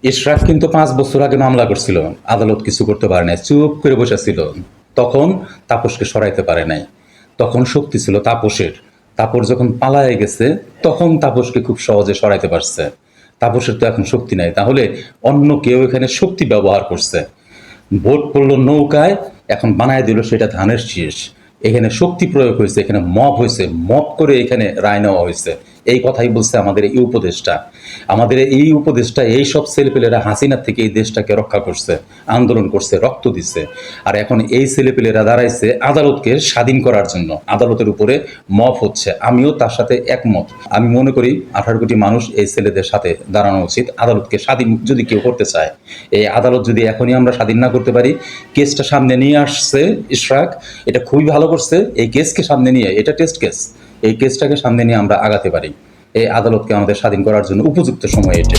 ইশরাক কিন্তু ৫ বছর আগে মামলা করছিল, আদালত কিছু করতে পারে নাই, চুপ করে বসেছিল। তখন তাপসকে সরাইতে পারে নাই, তখন শক্তি ছিল তাপসের। তাপস যখন পালায়ে গেছে তখন তাপসকে খুব সহজে সরাইতে পারছে। তাপসের তো এখন শক্তি নাই, তাহলে অন্য কেউ এখানে শক্তি ব্যবহার করছে। ভোট পড়লো নৌকায়, এখন বানায় দিল সেটা ধানের শীষ। এখানে শক্তি প্রয়োগ হয়েছে, এখানে মব হয়েছে, মব করে এখানে রায় নেওয়া হয়েছে। এই কথাই বলছে আমাদের এই উপদেষ্টা। আমাদের এই উপদেষ্টা এই সব ছেলেপেলেরা হাসিনার থেকে এই দেশটাকে রক্ষা করছে, আন্দোলন করছে, রক্ত দিচ্ছে। আর এখন এই ছেলেপেলেরা দাঁড়াইছে আদালতকে স্বাধীন করার জন্য, আদালতের উপরে মব হচ্ছে। আমিও তার সাথে একমত। আমি মনে করি 18 কোটি মানুষ এই ছেলেদের সাথে দাঁড়ানো উচিত। আদালতকে স্বাধীন যদি কেউ করতে চায়, এই আদালত যদি এখনই আমরা স্বাধীন না করতে পারি, কেসটা সামনে নিয়ে আসছে ইশরাক, এটা খুবই ভালো করছে। এই কেসকে সামনে নিয়ে, এটা টেস্ট কেস, এই কেসটাকে সামনে নিয়ে আমরা আগাতে পারি। এই আদালতকে আমাদের স্বাধীন করার জন্য উপযুক্ত সময় এটা।